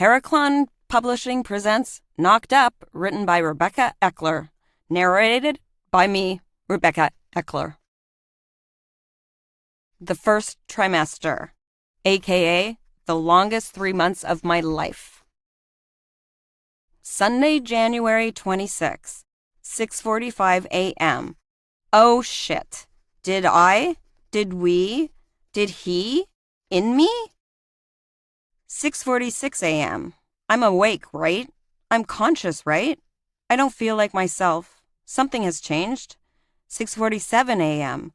Heraclon Publishing presents Knocked Up, written by Rebecca Eckler, narrated by me, Rebecca Eckler. The first trimester, a.k.a. the longest 3 months of my life. Sunday, January 26, 6:45 a.m. Oh shit. Did I? Did we? Did he? In me? 6:46 a.m. I'm awake, right? I'm conscious, right? I don't feel like myself. Something has changed. 6:47 a.m.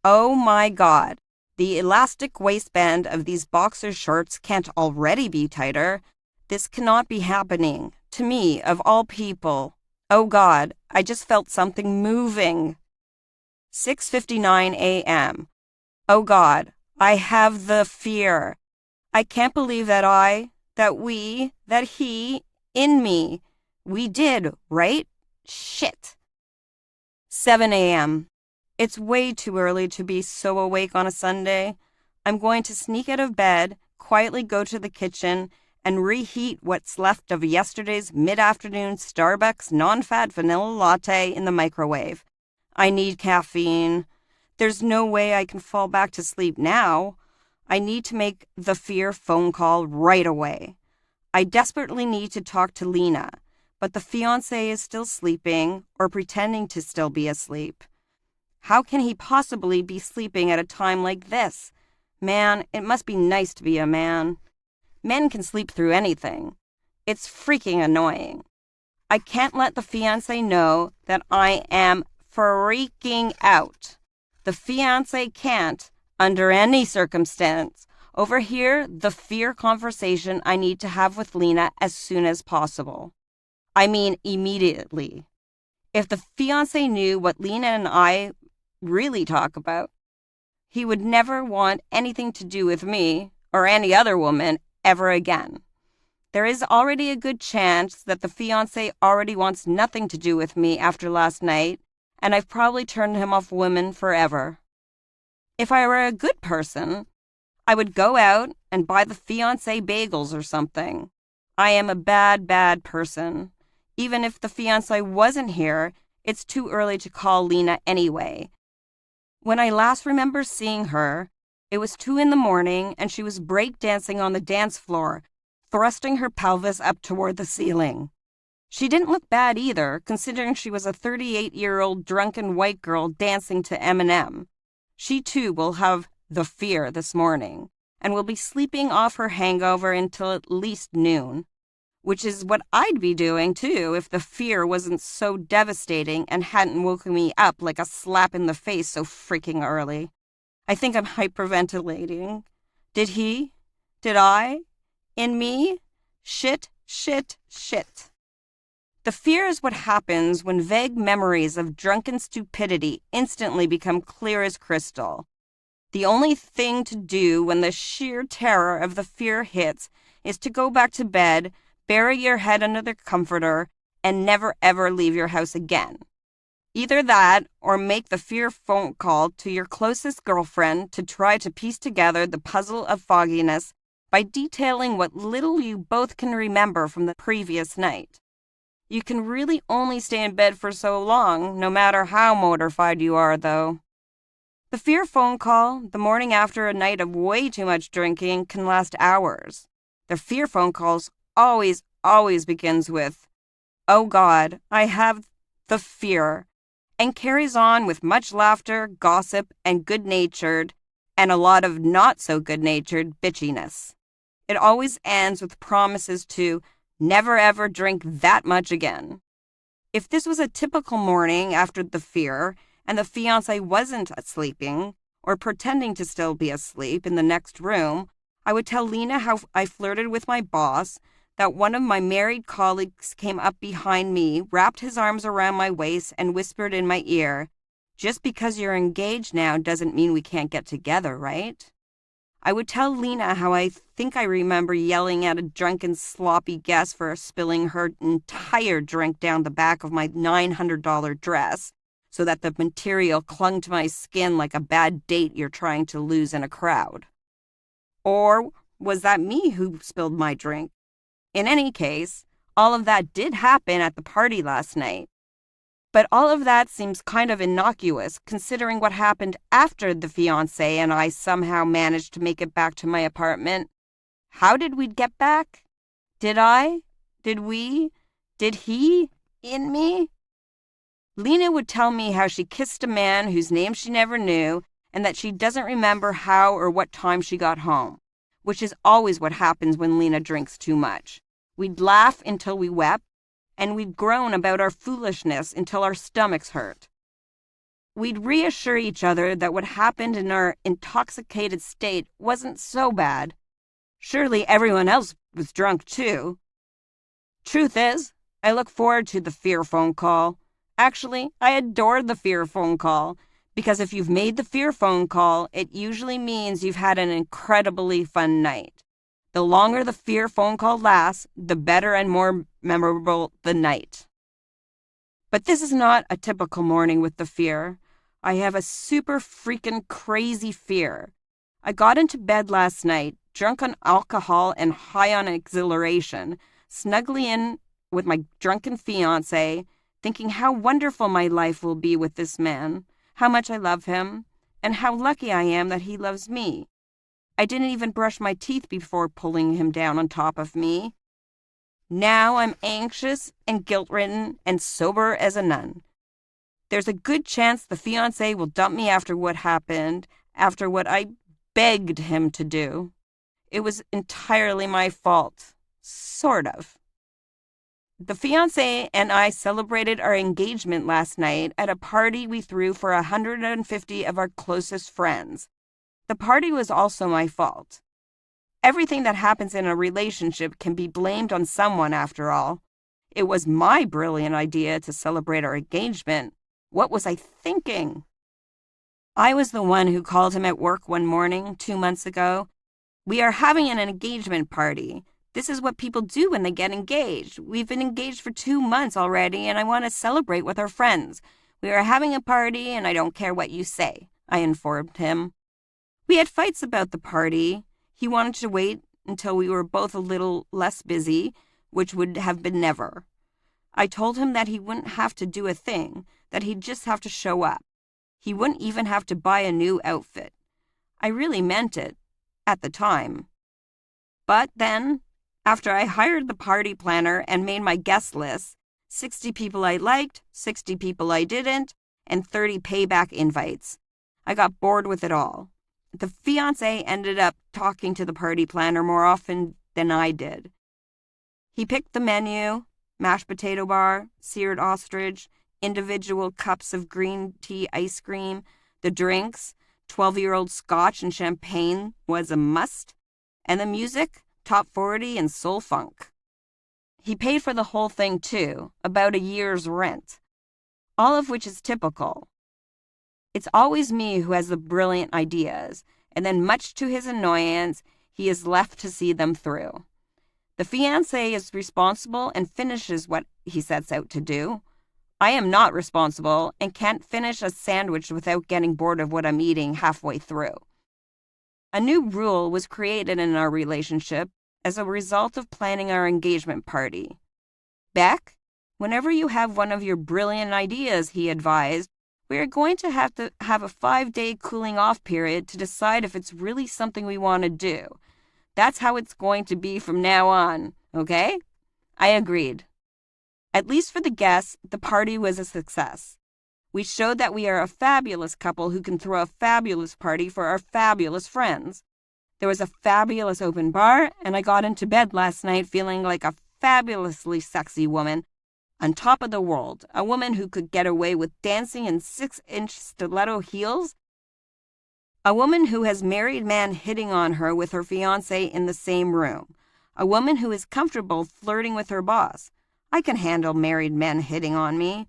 Oh my God. The elastic waistband of these boxer shorts can't already be tighter. This cannot be happening. To me, of all people. Oh God, I just felt something moving. 6:59 a.m. Oh God, I have the fear. I can't believe that he, in me. We did, right? Shit. 7 a.m. It's way too early to be so awake on a Sunday. I'm going to sneak out of bed, quietly go to the kitchen, and reheat what's left of yesterday's mid-afternoon Starbucks non-fat vanilla latte in the microwave. I need caffeine. There's no way I can fall back to sleep now. I need to make the fear phone call right away. I desperately need to talk to Lena, but the fiancé is still sleeping or pretending to still be asleep. How can he possibly be sleeping at a time like this? Man, it must be nice to be a man. Men can sleep through anything. It's freaking annoying. I can't let the fiancé know that I am freaking out. The fiancé can't, under any circumstance, overhear the fear conversation I need to have with Lena as soon as possible. I mean, immediately. If the fiancé knew what Lena and I really talk about, he would never want anything to do with me or any other woman ever again. There is already a good chance that the fiancé already wants nothing to do with me after last night, and I've probably turned him off women forever. If I were a good person, I would go out and buy the fiancé bagels or something. I am a bad person. Even if the fiancé wasn't here, it's too early to call Lena anyway. When I last remember seeing her, it was 2 a.m. and she was breakdancing on the dance floor, thrusting her pelvis up toward the ceiling. She didn't look bad either, considering she was a 38-year-old drunken white girl dancing to Eminem. She too will have the fear this morning, and will be sleeping off her hangover until at least noon, which is what I'd be doing too if the fear wasn't so devastating and hadn't woken me up like a slap in the face so freaking early. I think I'm hyperventilating. Did he? Did I? In me? Shit. The fear is what happens when vague memories of drunken stupidity instantly become clear as crystal. The only thing to do when the sheer terror of the fear hits is to go back to bed, bury your head under the comforter, and never ever leave your house again. Either that, or make the fear phone call to your closest girlfriend to try to piece together the puzzle of fogginess by detailing what little you both can remember from the previous night. You can really only stay in bed for so long, no matter how mortified you are, though. The fear phone call, the morning after a night of way too much drinking, can last hours. The fear phone calls always begins with, "Oh God, I have the fear," and carries on with much laughter, gossip, and good-natured, and a lot of not-so-good-natured bitchiness. It always ends with promises to never ever drink that much again. If this was a typical morning after the fear, and the fiancé wasn't sleeping, or pretending to still be asleep in the next room, I would tell Lena how I flirted with my boss, that one of my married colleagues came up behind me, wrapped his arms around my waist, and whispered in my ear, "Just because you're engaged now doesn't mean we can't get together, right?" I would tell Lena how I think I remember yelling at a drunken sloppy guest for spilling her entire drink down the back of my $900 dress so that the material clung to my skin like a bad date you're trying to lose in a crowd. Or was that me who spilled my drink? In any case, all of that did happen at the party last night. But all of that seems kind of innocuous considering what happened after the fiancé and I somehow managed to make it back to my apartment. How did we get back? Did I? Did we? Did he? In me? Lena would tell me how she kissed a man whose name she never knew and that she doesn't remember how or what time she got home, which is always what happens when Lena drinks too much. We'd laugh until we wept, and we'd groan about our foolishness until our stomachs hurt. We'd reassure each other that what happened in our intoxicated state wasn't so bad. Surely everyone else was drunk too. Truth is, I look forward to the fear phone call. Actually, I adore the fear phone call, because if you've made the fear phone call, it usually means you've had an incredibly fun night. The longer the fear phone call lasts, the better and more memorable the night. But this is not a typical morning with the fear. I have a super freaking crazy fear. I got into bed last night, drunk on alcohol and high on exhilaration, snugly in with my drunken fiancé, thinking how wonderful my life will be with this man, how much I love him, and how lucky I am that he loves me. I didn't even brush my teeth before pulling him down on top of me. Now I'm anxious and guilt-ridden and sober as a nun. There's a good chance the fiancé will dump me after what happened, after what I begged him to do. It was entirely my fault. Sort of. The fiancé and I celebrated our engagement last night at a party we threw for 150 of our closest friends. The party was also my fault. Everything that happens in a relationship can be blamed on someone after all. It was my brilliant idea to celebrate our engagement. What was I thinking? I was the one who called him at work one morning 2 months ago. We are having an engagement party. This is what people do when they get engaged. We've been engaged for 2 months already, and I want to celebrate with our friends. We are having a party, and I don't care what you say, I informed him. We had fights about the party. He wanted to wait until we were both a little less busy, which would have been never. I told him that he wouldn't have to do a thing, that he'd just have to show up. He wouldn't even have to buy a new outfit. I really meant it, at the time. But then, after I hired the party planner and made my guest list, 60 people I liked, 60 people I didn't, and 30 payback invites, I got bored with it all. The fiancé ended up talking to the party planner more often than I did. He picked the menu, mashed potato bar, seared ostrich, individual cups of green tea ice cream, the drinks, 12-year-old scotch and champagne was a must, and the music, top 40 and soul funk. He paid for the whole thing too, about a year's rent, all of which is typical. It's always me who has the brilliant ideas, and then much to his annoyance, he is left to see them through. The fiancé is responsible and finishes what he sets out to do. I am not responsible and can't finish a sandwich without getting bored of what I'm eating halfway through. A new rule was created in our relationship as a result of planning our engagement party. Beck, whenever you have one of your brilliant ideas, he advised, we are going to have a 5-day cooling off period to decide if it's really something we want to do. That's how it's going to be from now on, okay? I agreed. At least for the guests, the party was a success. We showed that we are a fabulous couple who can throw a fabulous party for our fabulous friends. There was a fabulous open bar, and I got into bed last night feeling like a fabulously sexy woman on top of the world, a woman who could get away with dancing in 6-inch stiletto heels, a woman who has married men hitting on her with her fiancé in the same room, a woman who is comfortable flirting with her boss. I can handle married men hitting on me.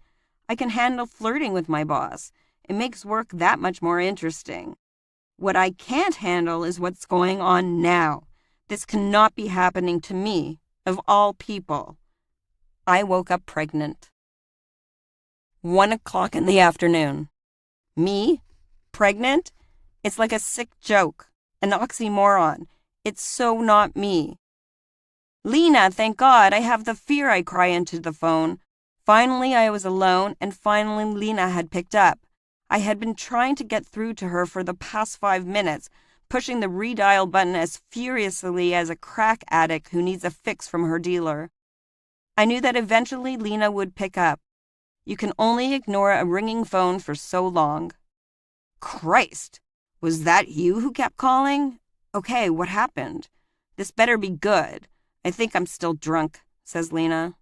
I can handle flirting with my boss. It makes work that much more interesting. What I can't handle is what's going on now. This cannot be happening to me, of all people. I woke up pregnant. 1 o'clock in the afternoon. Me? Pregnant? It's like a sick joke, an oxymoron. It's so not me. Lena, thank God, I have the fear, I cry into the phone. Finally, I was alone, and finally Lena had picked up. I had been trying to get through to her for the past 5 minutes, pushing the redial button as furiously as a crack addict who needs a fix from her dealer. I knew that eventually Lena would pick up. You can only ignore a ringing phone for so long. Christ! Was that you who kept calling? Okay, what happened? This better be good. I think I'm still drunk, says Lena.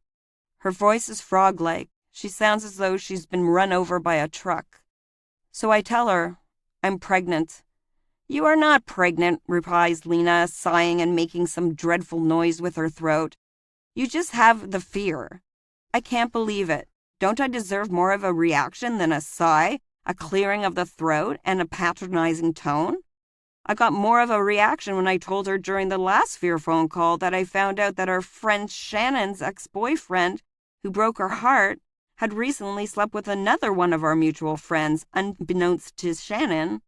Her voice is frog-like. She sounds as though she's been run over by a truck. So I tell her, I'm pregnant. You are not pregnant, replies Lena, sighing and making some dreadful noise with her throat. You just have the fear. I can't believe it. Don't I deserve more of a reaction than a sigh, a clearing of the throat, and a patronizing tone? I got more of a reaction when I told her during the last fear phone call that I found out that our friend Shannon's ex-boyfriend, who broke her heart, had recently slept with another one of our mutual friends, unbeknownst to Shannon.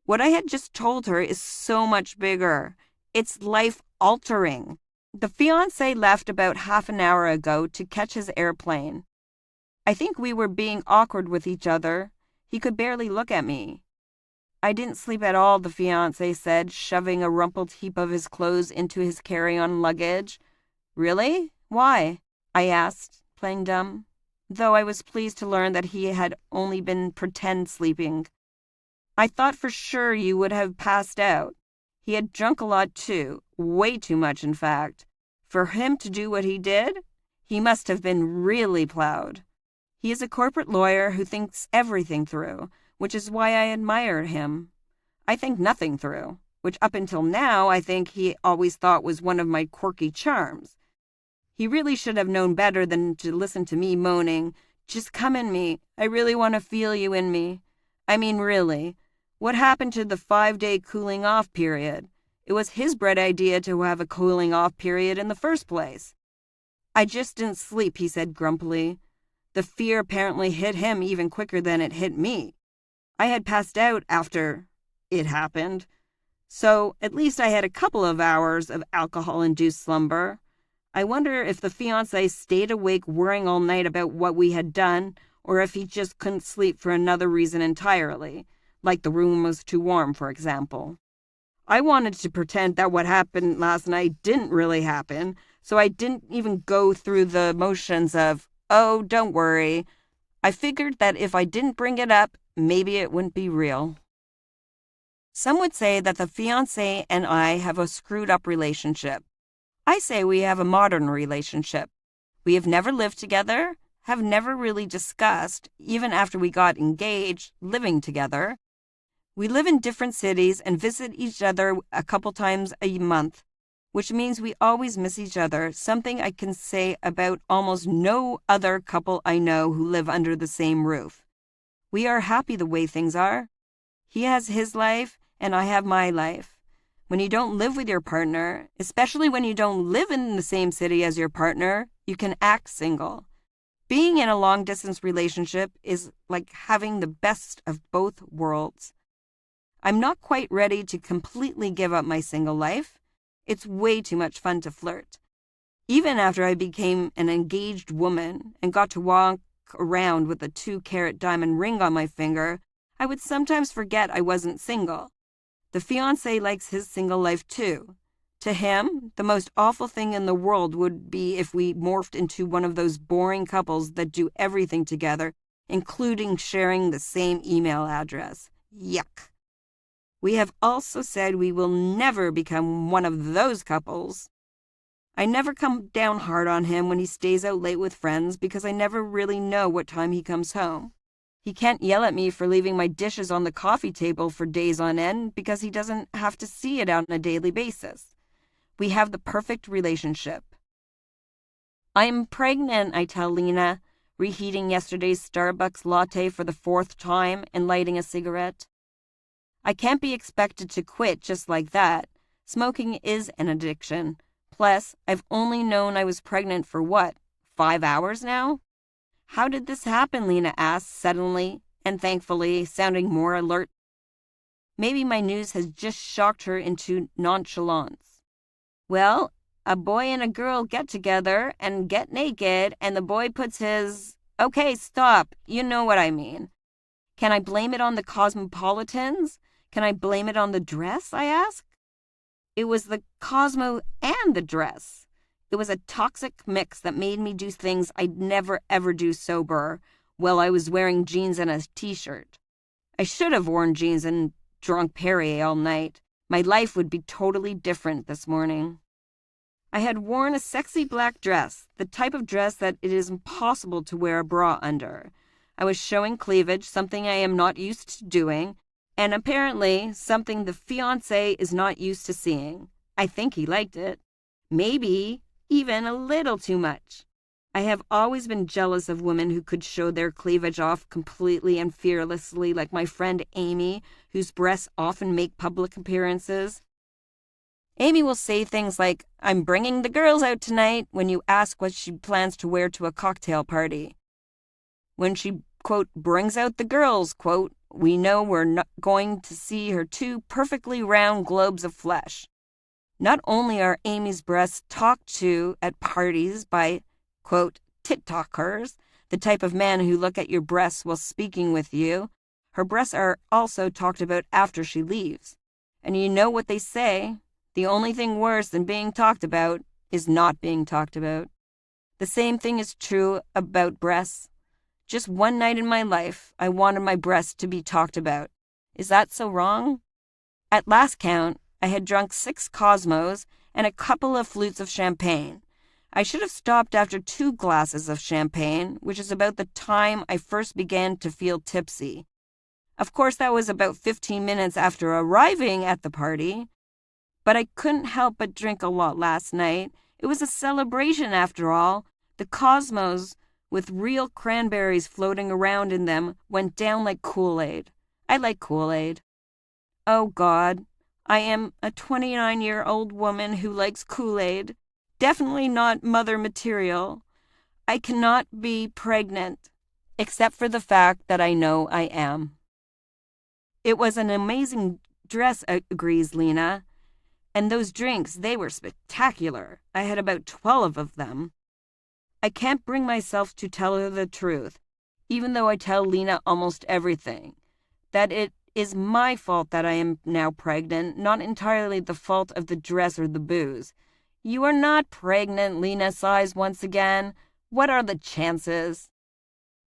What I had just told her is so much bigger. It's life-altering. The fiancé left about half an hour ago to catch his airplane. I think we were being awkward with each other. He could barely look at me. I didn't sleep at all, the fiancé said, shoving a rumpled heap of his clothes into his carry-on luggage. Really? Why? I asked, playing dumb, though I was pleased to learn that he had only been pretend sleeping. I thought for sure you would have passed out. He had drunk a lot too, way too much in fact. For him to do what he did, he must have been really plowed. He is a corporate lawyer who thinks everything through, which is why I admire him. I think nothing through, which up until now I think he always thought was one of my quirky charms. He really should have known better than to listen to me moaning, "Just come in me. I really want to feel you in me." I mean, really. What happened to the 5-day cooling off period? It was his bright idea to have a cooling off period in the first place. I just didn't sleep, he said grumpily. The fear apparently hit him even quicker than it hit me. I had passed out after it happened, so at least I had a couple of hours of alcohol-induced slumber. I wonder if the fiancé stayed awake worrying all night about what we had done, or if he just couldn't sleep for another reason entirely, like the room was too warm, for example. I wanted to pretend that what happened last night didn't really happen, so I didn't even go through the motions of, "Oh, don't worry." I figured that if I didn't bring it up, maybe it wouldn't be real. Some would say that the fiancé and I have a screwed-up relationship. I say we have a modern relationship. We have never lived together, have never really discussed, even after we got engaged, living together. We live in different cities and visit each other a couple times a month, which means we always miss each other, something I can say about almost no other couple I know who live under the same roof. We are happy the way things are. He has his life, and I have my life. When you don't live with your partner, especially when you don't live in the same city as your partner, you can act single. Being in a long-distance relationship is like having the best of both worlds. I'm not quite ready to completely give up my single life. It's way too much fun to flirt. Even after I became an engaged woman and got to walk around with a 2-carat diamond ring on my finger, I would sometimes forget I wasn't single. The fiancé likes his single life too. To him, the most awful thing in the world would be if we morphed into one of those boring couples that do everything together, including sharing the same email address. Yuck. We have also said we will never become one of those couples. I never come down hard on him when he stays out late with friends because I never really know what time he comes home. He can't yell at me for leaving my dishes on the coffee table for days on end because he doesn't have to see it on a daily basis. We have the perfect relationship. I'm pregnant, I tell Lena, reheating yesterday's Starbucks latte for the 4th time and lighting a cigarette. I can't be expected to quit just like that. Smoking is an addiction. Plus, I've only known I was pregnant for 5 hours now? How did this happen, Lena asked suddenly and thankfully, sounding more alert. Maybe my news has just shocked her into nonchalance. Well, A boy and a girl get together and get naked, and the boy puts his... Okay, stop. You know what I mean. Can I blame it on the cosmopolitans? Can I blame it on the dress, I ask? It was the cosmo and the dress. It was a toxic mix that made me do things I'd never ever do sober while I was wearing jeans and a t-shirt. I should have worn jeans and drunk Perrier all night. My life would be totally different this morning. I had worn a sexy black dress, the type of dress that it is impossible to wear a bra under. I was showing cleavage, something I am not used to doing, and apparently something the fiancé is not used to seeing. I think he liked it. Maybe even a little too much. I have always been jealous of women who could show their cleavage off completely and fearlessly, like my friend Amy, whose breasts often make public appearances. Amy will say things like, "I'm bringing the girls out tonight," when you ask what she plans to wear to a cocktail party. When she, quote, brings out the girls, quote, we know we're not going to see her two perfectly round globes of flesh. Not only are Amy's breasts talked to at parties by, quote, tit-talkers, the type of man who look at your breasts while speaking with you, her breasts are also talked about after she leaves. And you know what they say, the only thing worse than being talked about is not being talked about. The same thing is true about breasts. Just one night in my life, I wanted my breasts to be talked about. Is that so wrong? At last count, I had drunk 6 Cosmos and a couple of flutes of champagne. I should have stopped after 2 glasses of champagne, which is about the time I first began to feel tipsy. Of course, that was about 15 minutes after arriving at the party. But I couldn't help but drink a lot last night. It was a celebration after all. The Cosmos, with real cranberries floating around in them, went down like Kool-Aid. I like Kool-Aid. Oh God, I am a 29-year-old woman who likes Kool-Aid. Definitely not mother material. I cannot be pregnant, except for the fact that I know I am. It was an amazing dress, agrees Lena. And those drinks, they were spectacular. I had about 12 of them. I can't bring myself to tell her the truth, even though I tell Lena almost everything. That it is my fault that I am now pregnant, not entirely the fault of the dress or the booze. You are not pregnant, Lena sighs once again. What are the chances?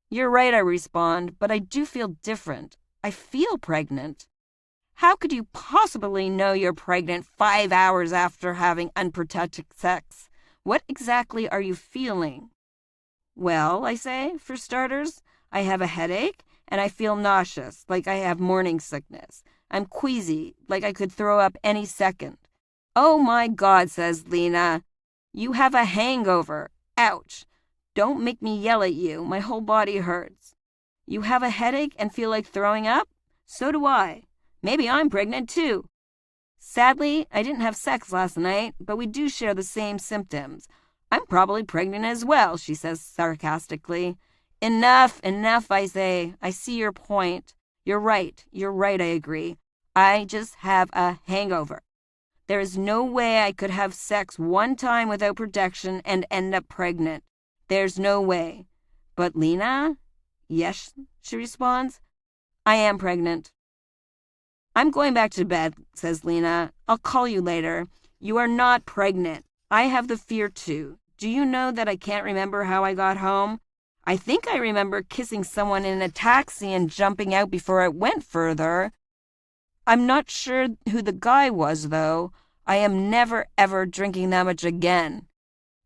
You're right, I respond, but I do feel different. I feel pregnant. How could you possibly know you're pregnant 5 hours after having unprotected sex? What exactly are you feeling? Well, I say, for starters, I have a headache and I feel nauseous, like I have morning sickness. I'm queasy, like I could throw up any second. Oh my God, says Lena. You have a hangover. Ouch. Don't make me yell at you. My whole body hurts. You have a headache and feel like throwing up? So do I. Maybe I'm pregnant too. Sadly, I didn't have sex last night, but we do share the same symptoms. I'm probably pregnant as well, she says sarcastically. Enough, I say. I see your point. You're right, I agree. I just have a hangover. There is no way I could have sex one time without protection and end up pregnant. There's no way. But Lena? Yes, she responds. I am pregnant. I'm going back to bed, says Lena. I'll call you later. You are not pregnant. I have the fear too. Do you know that I can't remember how I got home? I think I remember kissing someone in a taxi and jumping out before it went further. I'm not sure who the guy was, though. I am never, ever drinking that much again.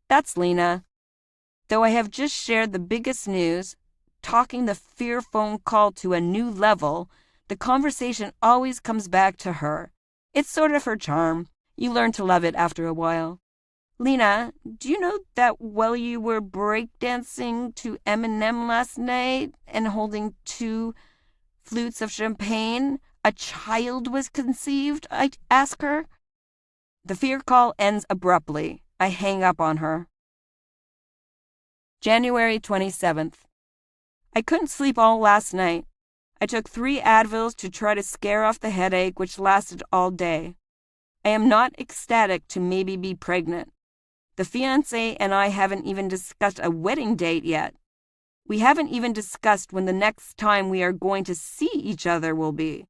That's Lena. Though I have just shared the biggest news, talking the fear phone call to a new level, the conversation always comes back to her. It's sort of her charm. You learn to love it after a while. Lena, do you know that while you were breakdancing to Eminem last night and holding 2 flutes of champagne, a child was conceived? I ask her. The fear call ends abruptly. I hang up on her. January 27th. I couldn't sleep all last night. I took 3 Advils to try to scare off the headache, which lasted all day. I am not ecstatic to maybe be pregnant. The fiancé and I haven't even discussed a wedding date yet. We haven't even discussed when the next time we are going to see each other will be.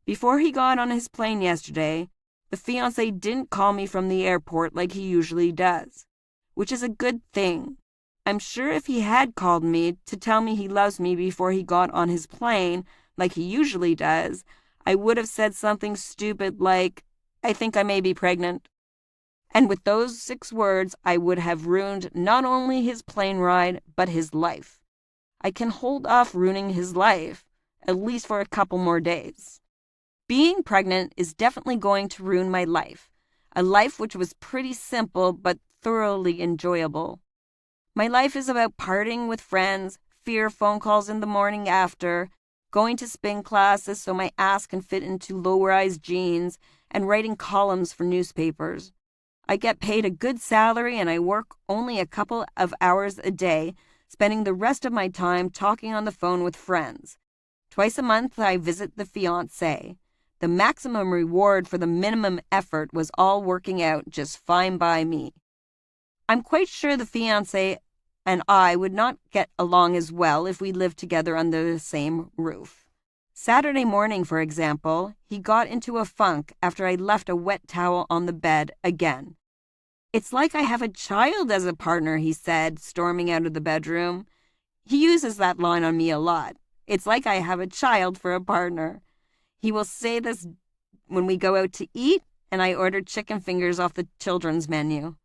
Before he got on his plane yesterday, the fiancé didn't call me from the airport like he usually does, which is a good thing. I'm sure if he had called me to tell me he loves me before he got on his plane, like he usually does, I would have said something stupid like, I think I may be pregnant. And with those 6 words, I would have ruined not only his plane ride, but his life. I can hold off ruining his life, at least for a couple more days. Being pregnant is definitely going to ruin my life, a life which was pretty simple but thoroughly enjoyable. My life is about partying with friends, fear phone calls in the morning after, going to spin classes so my ass can fit into low-rise jeans, and writing columns for newspapers. I get paid a good salary and I work only a couple of hours a day, spending the rest of my time talking on the phone with friends. Twice a month I visit the fiancé. The maximum reward for the minimum effort was all working out just fine by me. I'm quite sure the fiancé and I would not get along as well if we lived together under the same roof. Saturday morning, for example, he got into a funk after I left a wet towel on the bed again. It's like I have a child as a partner, he said, storming out of the bedroom. He uses that line on me a lot. It's like I have a child for a partner. He will say this when we go out to eat and I order chicken fingers off the children's menu.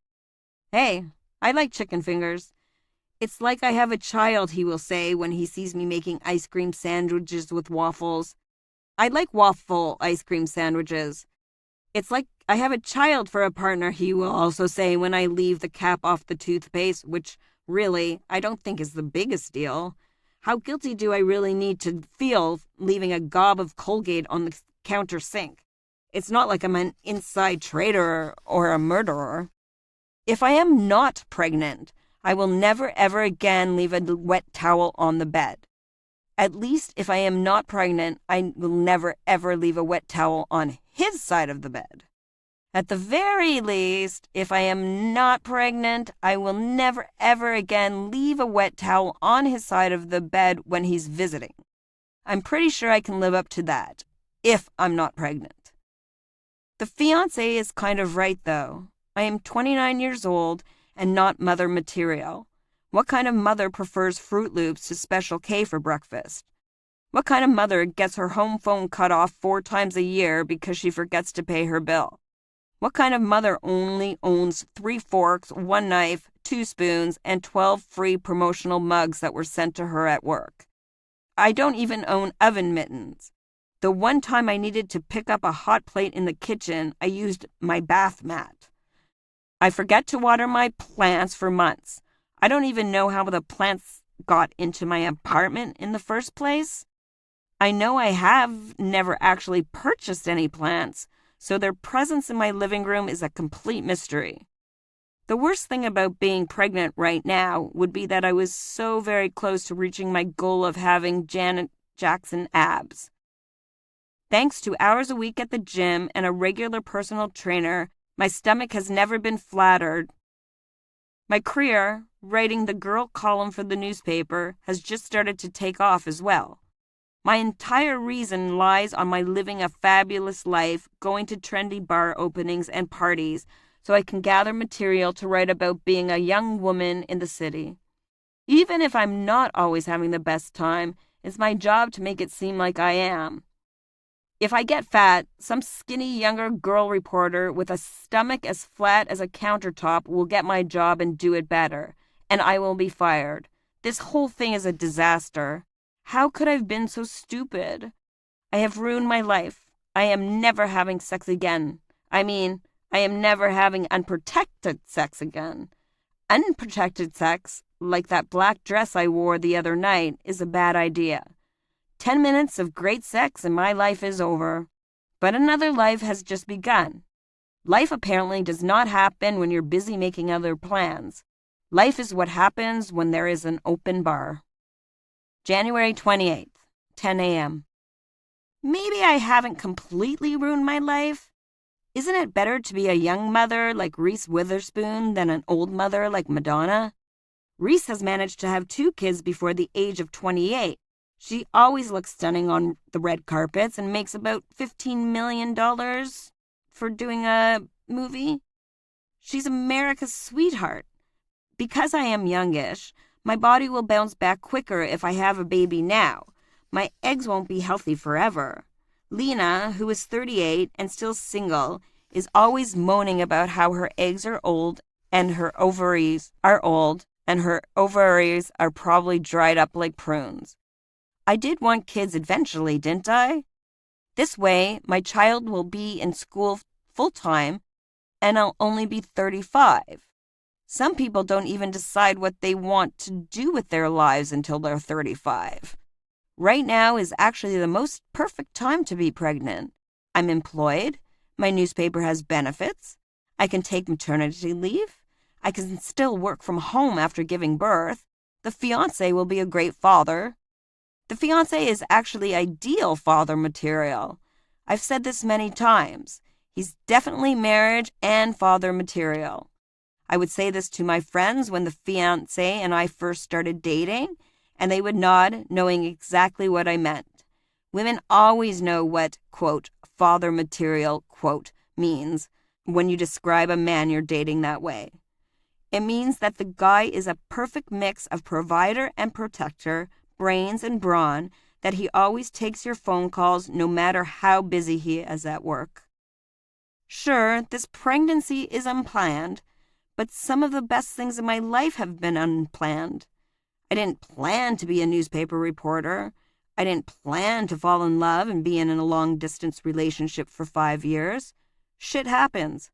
Hey, I like chicken fingers. It's like I have a child, he will say when he sees me making ice cream sandwiches with waffles. I like waffle ice cream sandwiches. It's like I have a child for a partner, he will also say when I leave the cap off the toothpaste, which really I don't think is the biggest deal. How guilty do I really need to feel leaving a gob of Colgate on the counter sink? It's not like I'm an inside trader or a murderer. If I am not pregnant, I will never ever again leave a wet towel on the bed. At least if I am not pregnant, I will never ever leave a wet towel on his side of the bed. At the very least, if I am not pregnant, I will never ever again leave a wet towel on his side of the bed when he's visiting. I'm pretty sure I can live up to that, if I'm not pregnant. The fiancé is kind of right, though. I am 29 years old and not mother material. What kind of mother prefers Fruit Loops to Special K for breakfast? What kind of mother gets her home phone cut off 4 times a year because she forgets to pay her bill? What kind of mother only owns 3 forks, 1 knife, 2 spoons, and 12 free promotional mugs that were sent to her at work? I don't even own oven mittens. The one time I needed to pick up a hot plate in the kitchen, I used my bath mat. I forget to water my plants for months. I don't even know how the plants got into my apartment in the first place. I know I have never actually purchased any plants, so their presence in my living room is a complete mystery. The worst thing about being pregnant right now would be that I was so very close to reaching my goal of having Janet Jackson abs. Thanks to hours a week at the gym and a regular personal trainer, my stomach has never been flattered. My career, writing the girl column for the newspaper, has just started to take off as well. My entire reason lies on my living a fabulous life, going to trendy bar openings and parties, so I can gather material to write about being a young woman in the city. Even if I'm not always having the best time, it's my job to make it seem like I am. If I get fat, some skinny younger girl reporter with a stomach as flat as a countertop will get my job and do it better, and I will be fired. This whole thing is a disaster. How could I have been so stupid? I have ruined my life. I am never having sex again. I am never having unprotected sex again. Unprotected sex, like that black dress I wore the other night, is a bad idea. 10 minutes of great sex and my life is over. But another life has just begun. Life apparently does not happen when you're busy making other plans. Life is what happens when there is an open bar. January 28th, 10 a.m. Maybe I haven't completely ruined my life, Isn't it better to be a young mother like Reese Witherspoon than an old mother like Madonna? Reese has managed to have 2 kids before the age of 28. She always looks stunning on the red carpets and makes about $15 million for doing a movie. She's America's sweetheart. Because I am youngish, my body will bounce back quicker if I have a baby now. My eggs won't be healthy forever. Lena, who is 38 and still single, is always moaning about how her eggs are old and her ovaries are old and her ovaries are probably dried up like prunes. I did want kids eventually, didn't I? This way, my child will be in school full-time and I'll only be 35. Some people don't even decide what they want to do with their lives until they're 35. Right now is actually the most perfect time to be pregnant. I'm employed. My newspaper has benefits. I can take maternity leave. I can still work from home after giving birth. The fiancé will be a great father. The fiancé is actually ideal father material. I've said this many times. He's definitely marriage and father material. I would say this to my friends when the fiancé and I first started dating, and they would nod, knowing exactly what I meant. Women always know what, quote, father material, quote, means when you describe a man you're dating that way. It means that the guy is a perfect mix of provider and protector, brains and brawn, that he always takes your phone calls no matter how busy he is at work. Sure, this pregnancy is unplanned, but some of the best things in my life have been unplanned. I didn't plan to be a newspaper reporter. I didn't plan to fall in love and be in a long-distance relationship for 5 years. Shit happens.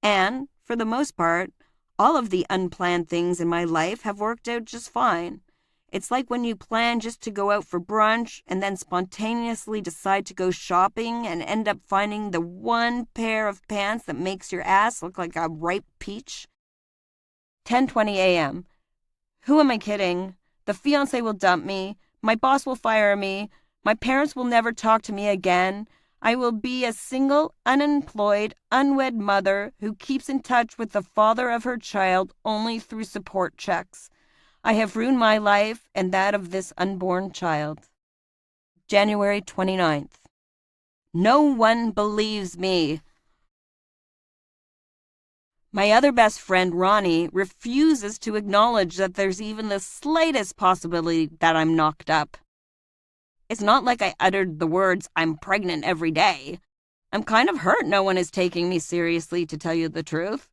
And, for the most part, all of the unplanned things in my life have worked out just fine. It's like when you plan just to go out for brunch and then spontaneously decide to go shopping and end up finding the one pair of pants that makes your ass look like a ripe peach. 10:20 a.m. Who am I kidding? The fiancé will dump me. My boss will fire me. My parents will never talk to me again. I will be a single, unemployed, unwed mother who keeps in touch with the father of her child only through support checks. I have ruined my life and that of this unborn child. January 29th. No one believes me. My other best friend, Ronnie, refuses to acknowledge that there's even the slightest possibility that I'm knocked up. It's not like I uttered the words, I'm pregnant every day. I'm kind of hurt no one is taking me seriously, to tell you the truth.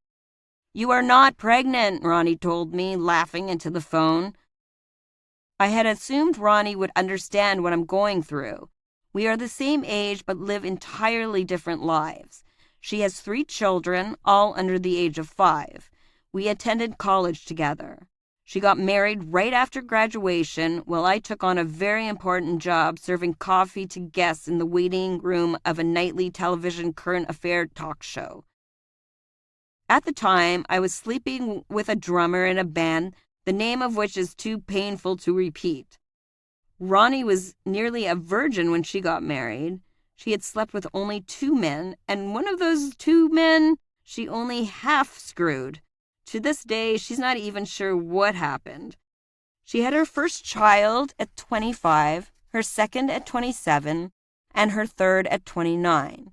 You are not pregnant, Ronnie told me, laughing into the phone. I had assumed Ronnie would understand what I'm going through. We are the same age but live entirely different lives. She has 3 children, all under the age of 5. We attended college together. She got married right after graduation while I took on a very important job serving coffee to guests in the waiting room of a nightly television current affair talk show. At the time, I was sleeping with a drummer in a band, the name of which is too painful to repeat. Ronnie was nearly a virgin when she got married. She had slept with only 2 men, and one of those 2 men she only half screwed. To this day, she's not even sure what happened. She had her first child at 25, her second at 27, and her third at 29.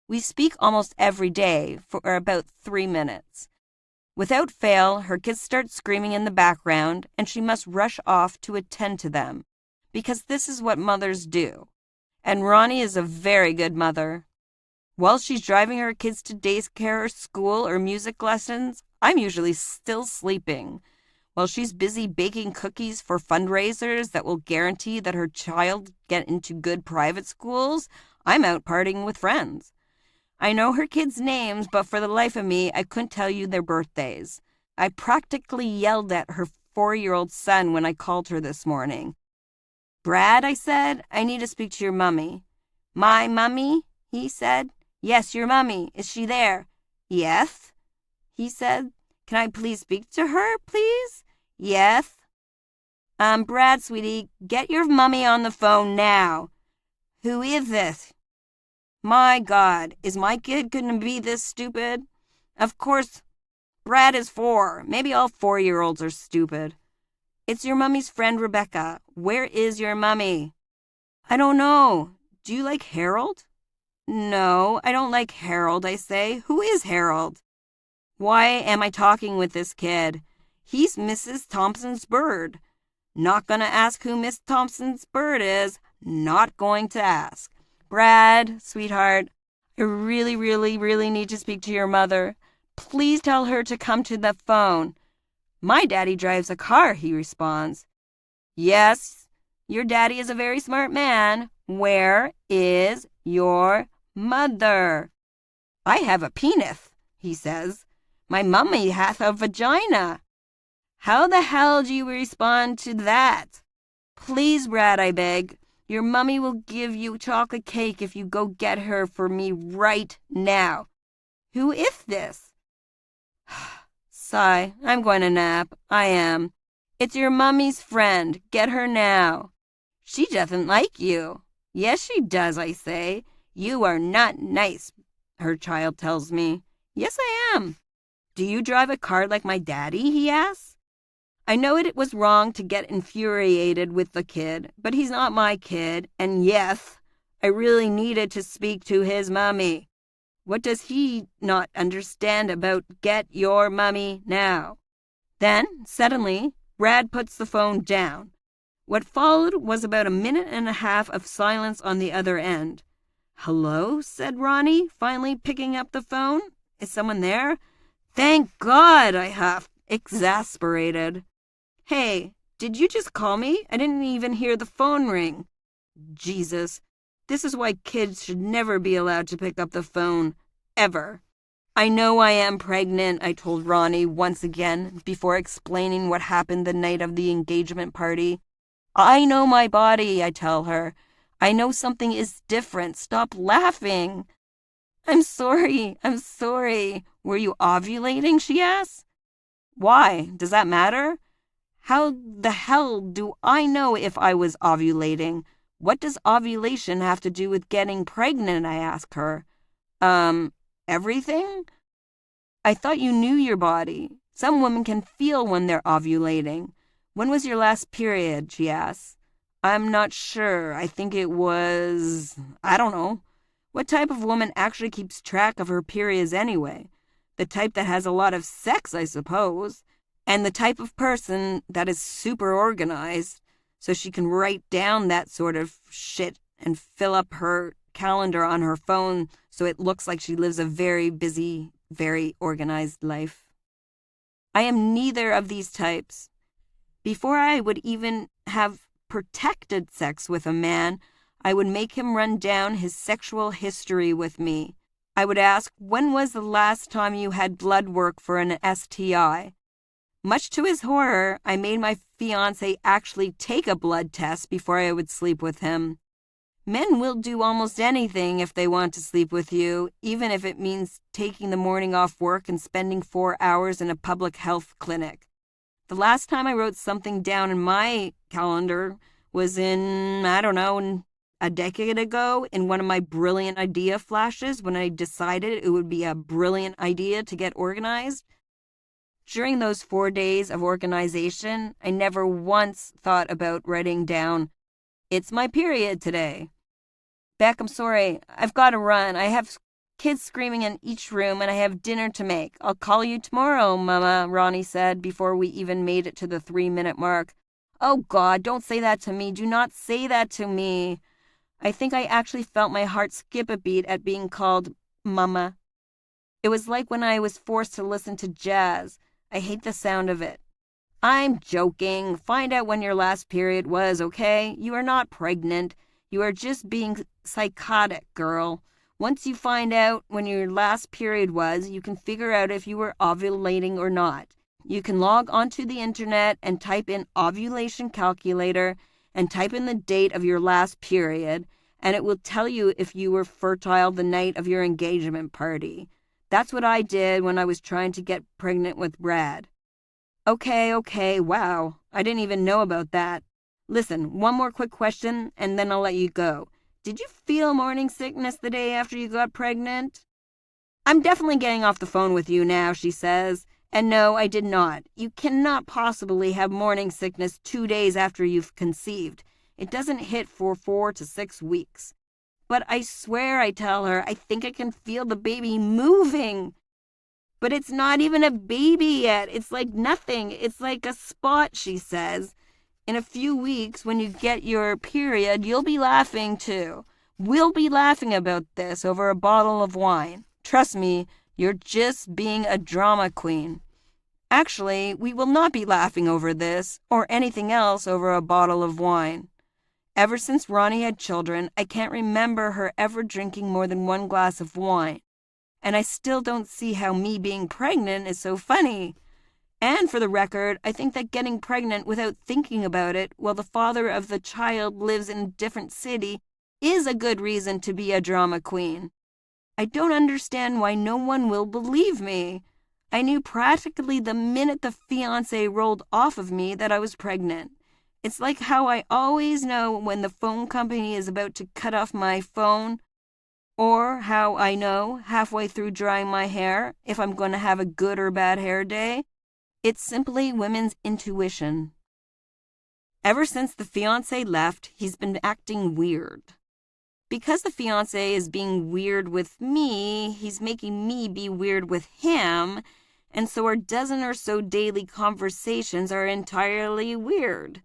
We speak almost every day for about 3 minutes. Without fail, her kids start screaming in the background, and she must rush off to attend to them, because this is what mothers do. And Ronnie is a very good mother. While she's driving her kids to daycare, school, or music lessons, I'm usually still sleeping. While she's busy baking cookies for fundraisers that will guarantee that her child get into good private schools, I'm out partying with friends. I know her kids' names, but for the life of me, I couldn't tell you their birthdays. I practically yelled at her 4-year-old son when I called her this morning. Brad, I said, I need to speak to your mummy. My mummy? He said. Yes, your mummy. Is she there? Yes, he said. Can I please speak to her, please? Yes. Brad, sweetie, get your mummy on the phone now. Who is this? My God, is my kid gonna be this stupid? Of course, Brad is 4. Maybe all 4-year-olds are stupid. It's your mummy's friend, Rebecca. Where is your mummy? I don't know. Do you like Harold? No, I don't like Harold, I say. Who is Harold? Why am I talking with this kid? He's Mrs. Thompson's bird. Not gonna ask who Miss Thompson's bird is. Not going to ask. Brad, sweetheart, I really, really, really need to speak to your mother. Please tell her to come to the phone. My daddy drives a car, he responds. Yes, your daddy is a very smart man. Where is your mother? I have a penis, he says. My mummy hath a vagina. How the hell do you respond to that? Please, Brad, I beg. Your mummy will give you chocolate cake if you go get her for me right now. Who is this? Sigh. I'm going to nap. I am. It's your mummy's friend. Get her now. She doesn't like you. Yes, she does, I say. You are not nice, her child tells me. Yes, I am. Do you drive a car like my daddy? He asks. I know it was wrong to get infuriated with the kid, but he's not my kid, and yes, I really needed to speak to his mummy. What does he not understand about get your mummy now? Then, suddenly, Brad puts the phone down. What followed was about 1.5 minutes of silence on the other end. Hello, said Ronnie, finally picking up the phone. Is someone there? Thank God, I huffed, exasperated. Hey, did you just call me? I didn't even hear the phone ring. Jesus, this is why kids should never be allowed to pick up the phone, ever. I know I am pregnant, I told Ronnie once again, before explaining what happened the night of the engagement party. I know my body, I tell her. I know something is different. Stop laughing. I'm sorry. Were you ovulating, she asks. Why? Does that matter? How the hell do I know if I was ovulating? What does ovulation have to do with getting pregnant, I ask her. Everything? I thought you knew your body. Some women can feel when they're ovulating. When was your last period, she asks. I'm not sure. I think it was, I don't know. What type of woman actually keeps track of her periods anyway? The type that has a lot of sex, I suppose. And the type of person that is super organized, so she can write down that sort of shit and fill up her calendar on her phone so it looks like she lives a very busy, very organized life. I am neither of these types. Before I would even have protected sex with a man, I would make him run down his sexual history with me. I would ask, when was the last time you had blood work for an STI? Much to his horror, I made my fiancé actually take a blood test before I would sleep with him. Men will do almost anything if they want to sleep with you, even if it means taking the morning off work and spending 4 hours in a public health clinic. The last time I wrote something down in my calendar was in, a decade ago in one of my brilliant idea flashes when I decided it would be a brilliant idea to get organized. During those 4 days of organization, I never once thought about writing down, it's my period today. Beck, I'm sorry. I've got to run. I have kids screaming in each room and I have dinner to make. I'll call you tomorrow, Mama, Ronnie said before we even made it to the 3-minute mark. Oh God, don't say that to me. Do not say that to me. I think I actually felt my heart skip a beat at being called Mama. It was like when I was forced to listen to jazz. I hate the sound of it. I'm joking. Find out when your last period was, okay? You are not pregnant. You are just being psychotic, girl. Once you find out when your last period was, you can figure out if you were ovulating or not. You can log onto the internet and type in ovulation calculator and type in the date of your last period, and it will tell you if you were fertile the night of your engagement party. That's what I did when I was trying to get pregnant with Brad. Okay, wow. I didn't even know about that. Listen, one more quick question, and then I'll let you go. did you feel morning sickness the day after you got pregnant? I'm definitely getting off the phone with you now, she says. And no, I did not. You cannot possibly have morning sickness 2 days after you've conceived. It doesn't hit for 4 to 6 weeks. But I swear, I tell her, I think I can feel the baby moving. But it's not even a baby yet. It's like nothing. It's like a spot, she says. In a few weeks, when you get your period, you'll be laughing too. We'll be laughing about this over a bottle of wine. Trust me, you're just being a drama queen. Actually, we will not be laughing over this or anything else over a bottle of wine. Ever since Ronnie had children, I can't remember her ever drinking more than 1 glass of wine. And I still don't see how me being pregnant is so funny. And for the record, I think that getting pregnant without thinking about it while the father of the child lives in a different city is a good reason to be a drama queen. I don't understand why no one will believe me. I knew practically the minute the fiancé rolled off of me that I was pregnant. It's like how I always know when the phone company is about to cut off my phone, or how I know halfway through drying my hair if I'm going to have a good or bad hair day. It's simply women's intuition. Ever since the fiancé left, he's been acting weird. Because the fiancé is being weird with me, he's making me be weird with him, and so our dozen or so daily conversations are entirely weird.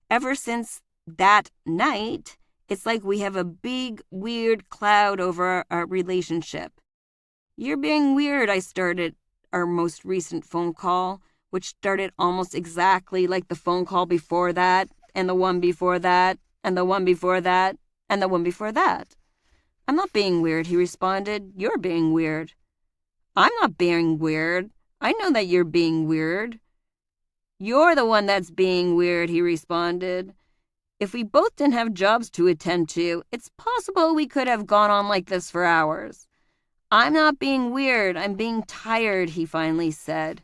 Ever since that night, it's like we have a big, weird cloud over our relationship. You're being weird, I started our most recent phone call, which started almost exactly like the phone call before that, and the one before that, and the one before that, and the one before that. I'm not being weird, he responded. You're being weird. I'm not being weird. I know that you're being weird. You're the one that's being weird, he responded. If we both didn't have jobs to attend to, it's possible we could have gone on like this for hours. I'm not being weird. I'm being tired, he finally said.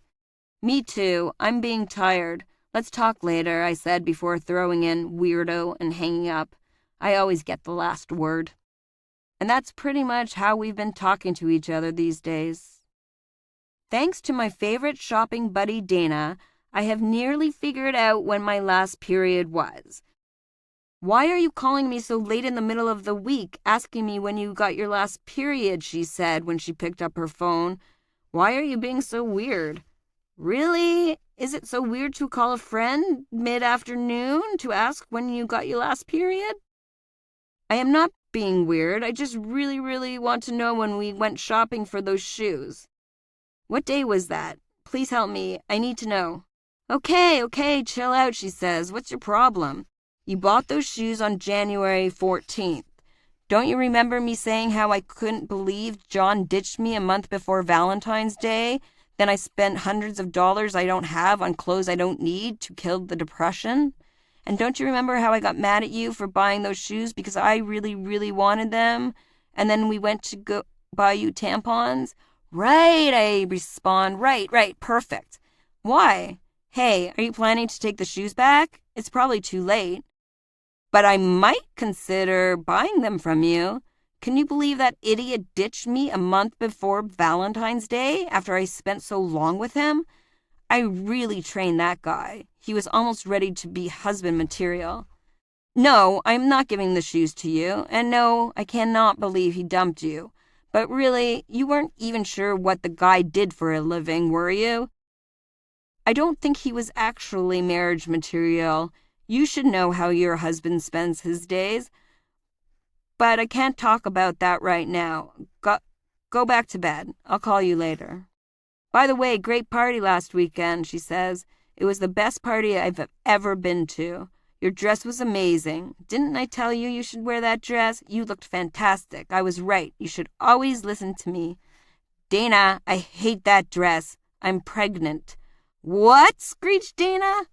Me too. I'm being tired. Let's talk later, I said before throwing in weirdo and hanging up. I always get the last word. And that's pretty much how we've been talking to each other these days. Thanks to my favorite shopping buddy Dana, I have nearly figured out when my last period was. Why are you calling me so late in the middle of the week, asking me when you got your last period, she said when she picked up her phone. Why are you being so weird? Really? Is it so weird to call a friend mid-afternoon to ask when you got your last period? I am not being weird. I just really want to know when we went shopping for those shoes. What day was that? Please help me. I need to know. Okay, chill out, she says. What's your problem? You bought those shoes on January 14th. Don't you remember me saying how I couldn't believe John ditched me a month before Valentine's Day? Then I spent hundreds of dollars I don't have on clothes I don't need to kill the depression? And don't you remember how I got mad at you for buying those shoes because I really wanted them? And then we went to go buy you tampons? Right, I respond. Right, perfect. Why? Hey, are you planning to take the shoes back? It's probably too late. But I might consider buying them from you. Can you believe that idiot ditched me a month before Valentine's Day after I spent so long with him? I really trained that guy. He was almost ready to be husband material. No, I'm not giving the shoes to you. And no, I cannot believe he dumped you. But really, you weren't even sure what the guy did for a living, were you? I don't think he was actually marriage material. You should know how your husband spends his days. But I can't talk about that right now. Go back to bed. I'll call you later. By the way, great party last weekend, she says. It was the best party I've ever been to. Your dress was amazing. Didn't I tell you you should wear that dress? You looked fantastic. I was right. You should always listen to me. Dana, I hate that dress. I'm pregnant. What? Screeched Dana.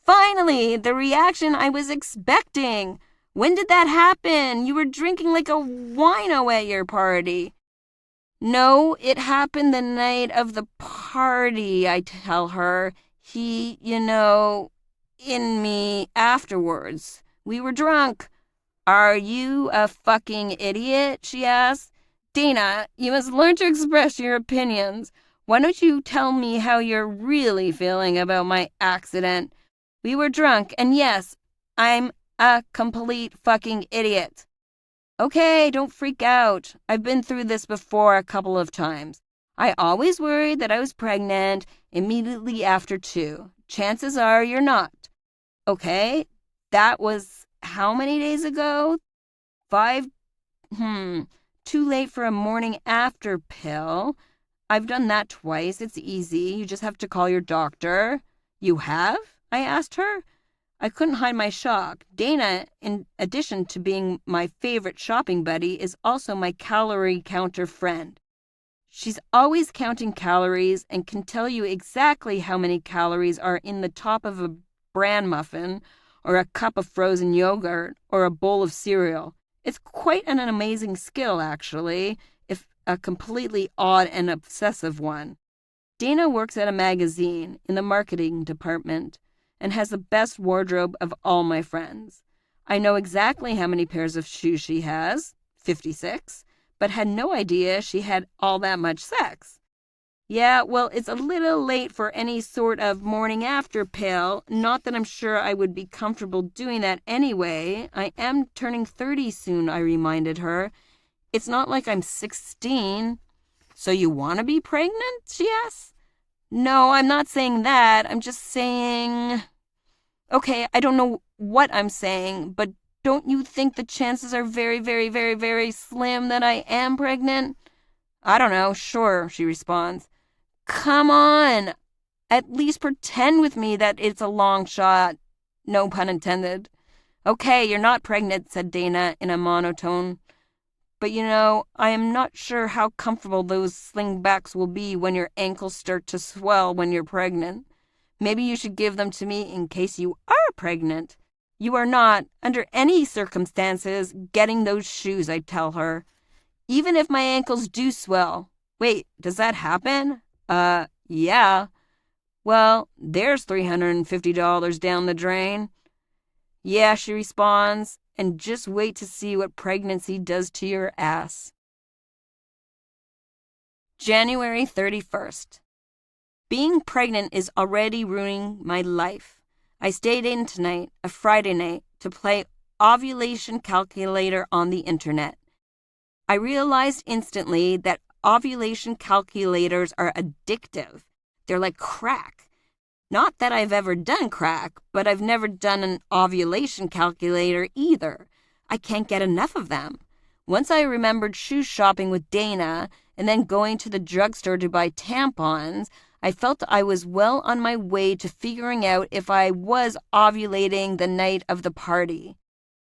Finally, the reaction I was expecting. When did that happen? You were drinking like a wino at your party. No, it happened the night of the party, I tell her. He, in me afterwards. We were drunk. Are you a fucking idiot? She asked. Dana, you must learn to express your opinions. Why don't you tell me how you're really feeling about my accident? We were drunk, and yes, I'm a complete fucking idiot. Okay, don't freak out. I've been through this before a couple of times. I always worried that I was pregnant immediately after 2. Chances are you're not. Okay, that was how many days ago? 5? Too late for a morning after pill. I've done that twice. It's easy. You just have to call your doctor. You have? I asked her. I couldn't hide my shock. Dana, in addition to being my favorite shopping buddy, is also my calorie counter friend. She's always counting calories and can tell you exactly how many calories are in the top of a bran muffin or a cup of frozen yogurt or a bowl of cereal. It's quite an amazing skill, actually, if a completely odd and obsessive one. Dana works at a magazine in the marketing department and has the best wardrobe of all my friends. I know exactly how many pairs of shoes she has, 56, but had no idea she had all that much sex. Yeah, well, it's a little late for any sort of morning after pill. Not that I'm sure I would be comfortable doing that anyway. I am turning 30 soon, I reminded her. It's not like I'm 16. So you want to be pregnant? She asked. No, I'm not saying that. I'm just saying... Okay, I don't know what I'm saying, but don't you think the chances are very, very, very, very slim that I am pregnant? I don't know. Sure, she responds. Come on. At least pretend with me that it's a long shot. No pun intended. Okay, you're not pregnant, said Dana in a monotone. But I am not sure how comfortable those slingbacks will be when your ankles start to swell when you're pregnant. Maybe you should give them to me in case you are pregnant. You are not, under any circumstances, getting those shoes, I tell her. Even if my ankles do swell. Wait, does that happen? Yeah. Well, there's $350 down the drain. Yeah, she responds, and just wait to see what pregnancy does to your ass. January 31st. Being pregnant is already ruining my life. I stayed in tonight, a Friday night, to play ovulation calculator on the internet. I realized instantly that ovulation calculators are addictive. They're like crack. Not that I've ever done crack, but I've never done an ovulation calculator either. I can't get enough of them. Once I remembered shoe shopping with Dana and then going to the drugstore to buy tampons, I felt I was well on my way to figuring out if I was ovulating the night of the party.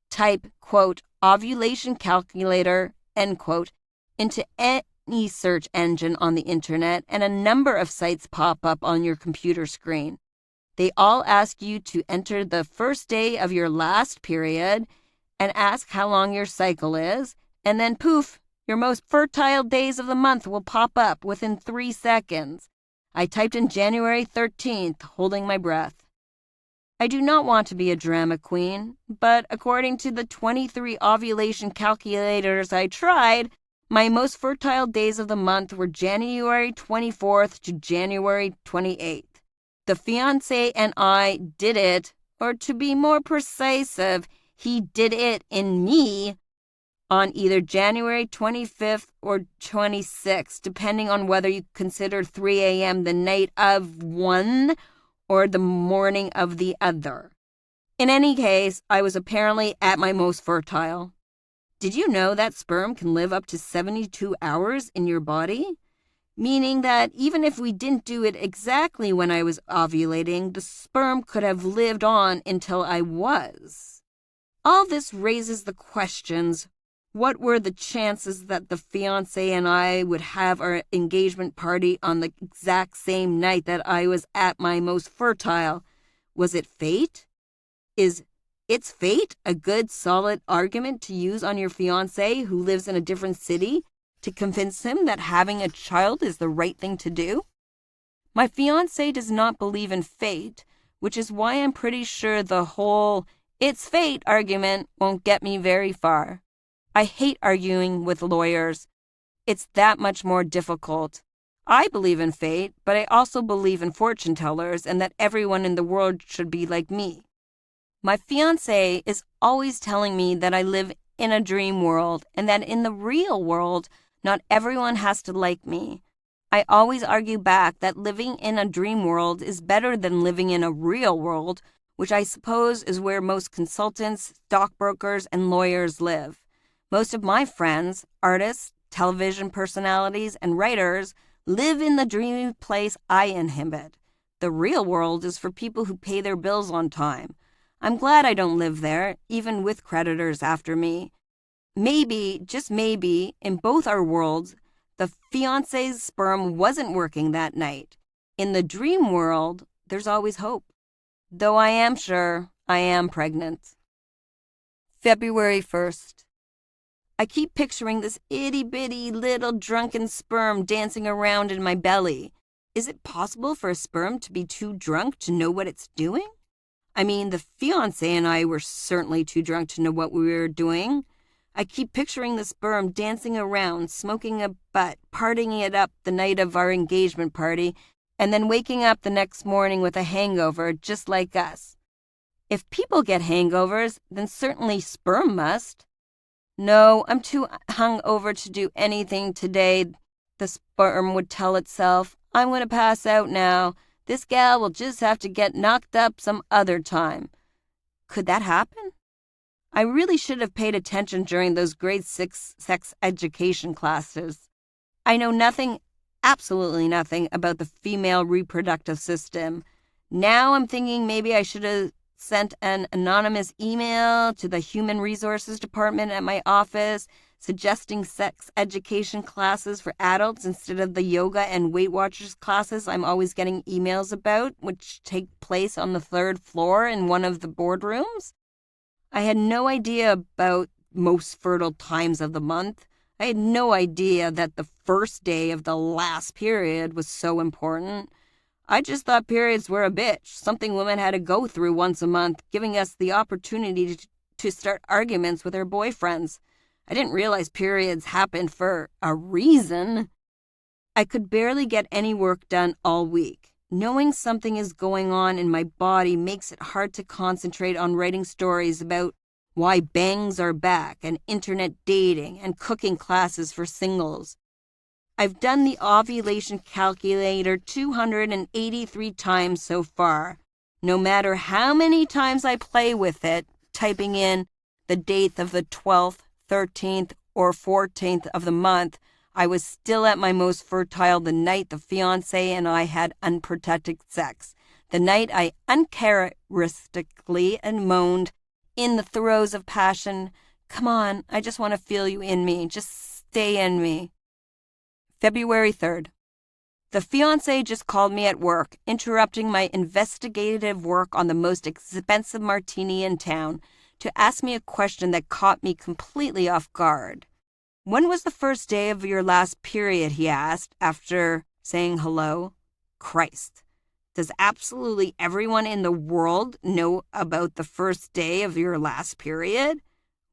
Type, quote, ovulation calculator, end quote, into any search engine on the internet, and a number of sites pop up on your computer screen. They all ask you to enter the first day of your last period and ask how long your cycle is, and then poof, your most fertile days of the month will pop up within 3 seconds. I typed in January 13th, holding my breath. I do not want to be a drama queen, but according to the 23 ovulation calculators I tried, my most fertile days of the month were January 24th to January 28th. The fiancé and I did it, or to be more precise, he did it in me, on either January 25th or 26th, depending on whether you consider 3 a.m. the night of one or the morning of the other. In any case, I was apparently at my most fertile. Did you know that sperm can live up to 72 hours in your body? Meaning that even if we didn't do it exactly when I was ovulating, the sperm could have lived on until I was. All this raises the questions. What were the chances that the fiancé and I would have our engagement party on the exact same night that I was at my most fertile? Was it fate? Is "it's fate" a good, solid argument to use on your fiancé who lives in a different city to convince him that having a child is the right thing to do? My fiancé does not believe in fate, which is why I'm pretty sure the whole It's fate argument won't get me very far. I hate arguing with lawyers. It's that much more difficult. I believe in fate, but I also believe in fortune tellers and that everyone in the world should be like me. My fiancé is always telling me that I live in a dream world and that in the real world, not everyone has to like me. I always argue back that living in a dream world is better than living in a real world, which I suppose is where most consultants, stockbrokers, and lawyers live. Most of my friends, artists, television personalities, and writers live in the dreamy place I inhabit. The real world is for people who pay their bills on time. I'm glad I don't live there, even with creditors after me. Maybe, just maybe, in both our worlds, the fiancé's sperm wasn't working that night. In the dream world, there's always hope. Though I am sure I am pregnant. February 1st. I keep picturing this itty-bitty little drunken sperm dancing around in my belly. Is it possible for a sperm to be too drunk to know what it's doing? I mean, the fiancé and I were certainly too drunk to know what we were doing. I keep picturing the sperm dancing around, smoking a butt, partying it up the night of our engagement party, and then waking up the next morning with a hangover just like us. If people get hangovers, then certainly sperm must. No, I'm too hungover to do anything today, the sperm would tell itself. I'm going to pass out now. This gal will just have to get knocked up some other time. Could that happen? I really should have paid attention during those grade 6 sex education classes. I know nothing, absolutely nothing, about the female reproductive system. Now I'm thinking maybe I should have sent an anonymous email to the Human Resources Department at my office suggesting sex education classes for adults instead of the yoga and Weight Watchers classes I'm always getting emails about, which take place on the 3rd floor in one of the boardrooms. I had no idea about most fertile times of the month. I had no idea that the first day of the last period was so important. I just thought periods were a bitch, something women had to go through once a month, giving us the opportunity to start arguments with our boyfriends. I didn't realize periods happened for a reason. I could barely get any work done all week. Knowing something is going on in my body makes it hard to concentrate on writing stories about why bangs are back and internet dating and cooking classes for singles. I've done the ovulation calculator 283 times so far. No matter how many times I play with it, typing in the date of the 12th, 13th, or 14th of the month, I was still at my most fertile the night the fiancé and I had unprotected sex. The night I uncharacteristically moaned in the throes of passion, "Come on, I just want to feel you in me. Just stay in me." February 3rd. The fiancé just called me at work, interrupting my investigative work on the most expensive martini in town, to ask me a question that caught me completely off guard. "When was the first day of your last period?" he asked, after saying hello. Christ. Does absolutely everyone in the world know about the first day of your last period?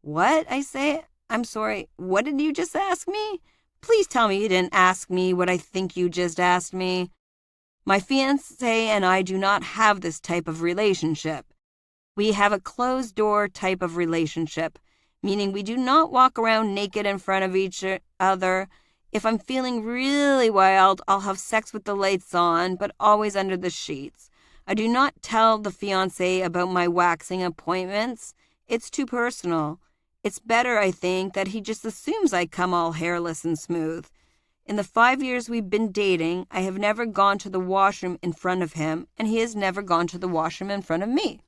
What? I say. I'm sorry. What did you just ask me? Please tell me you didn't ask me what I think you just asked me. My fiancé and I do not have this type of relationship. We have a closed-door type of relationship, meaning we do not walk around naked in front of each other. If I'm feeling really wild, I'll have sex with the lights on, but always under the sheets. I do not tell the fiancé about my waxing appointments. It's too personal. It's better, I think, that he just assumes I come all hairless and smooth. In the 5 years we've been dating, I have never gone to the washroom in front of him, and he has never gone to the washroom in front of me.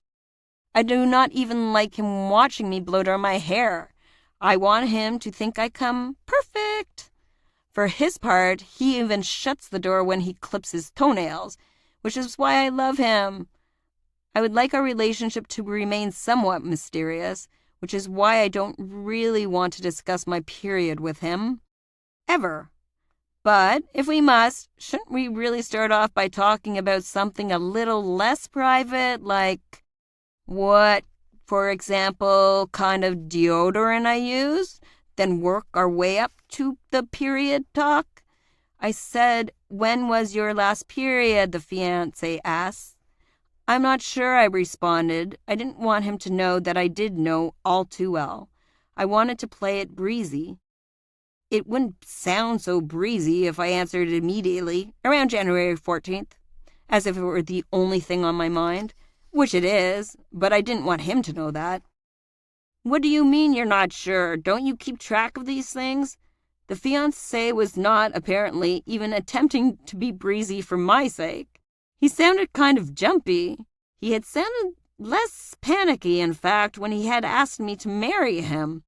I do not even like him watching me blow dry my hair. I want him to think I come perfect. For his part, he even shuts the door when he clips his toenails, which is why I love him. I would like our relationship to remain somewhat mysterious, which is why I don't really want to discuss my period with him. Ever. But if we must, shouldn't we really start off by talking about something a little less private, like what For example, kind of deodorant I use, then work our way up to the period talk. I said, "When was your last period?" the fiancé asked. "I'm not sure," I responded. I didn't want him to know that I did know all too well. I wanted to play it breezy. It wouldn't sound so breezy if I answered immediately, around January 14th, as if it were the only thing on my mind, which it is, but I didn't want him to know that. "What do you mean you're not sure? Don't you keep track of these things?" The fiancé was not, apparently, even attempting to be breezy for my sake. He sounded kind of jumpy. He had sounded less panicky, in fact, when he had asked me to marry him.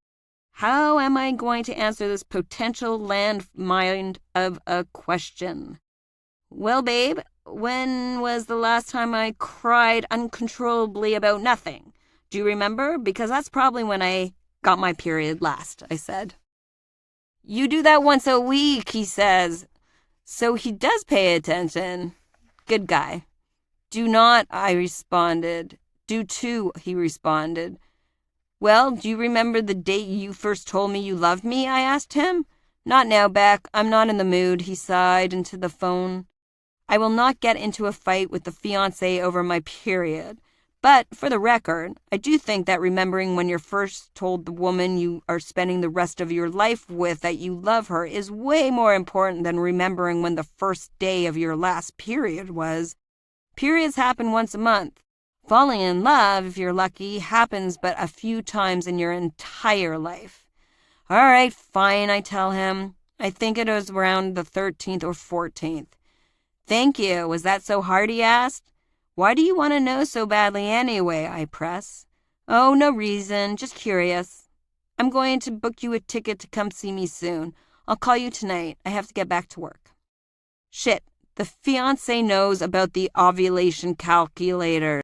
How am I going to answer this potential landmine of a question? "Well, babe, when was the last time I cried uncontrollably about nothing? Do you remember? Because that's probably when I got my period last," I said. "You do that once a week," he says. So he does pay attention. Good guy. "Do not," I responded. "Do too," he responded. "Well, do you remember the date you first told me you loved me?" I asked him. "Not now, Beck. I'm not in the mood," he sighed into the phone. I will not get into a fight with the fiancé over my period. But, for the record, I do think that remembering when you're first told the woman you are spending the rest of your life with that you love her is way more important than remembering when the first day of your last period was. Periods happen once a month. Falling in love, if you're lucky, happens but a few times in your entire life. "All right, fine," I tell him. I think it was around the 13th or 14th. "Thank you. Was that so hard?" he asked. "Why do you want to know so badly anyway?" I press. "Oh, no reason. Just curious. I'm going to book you a ticket to come see me soon. I'll call you tonight. I have to get back to work." Shit, the fiancé knows about the ovulation calculator.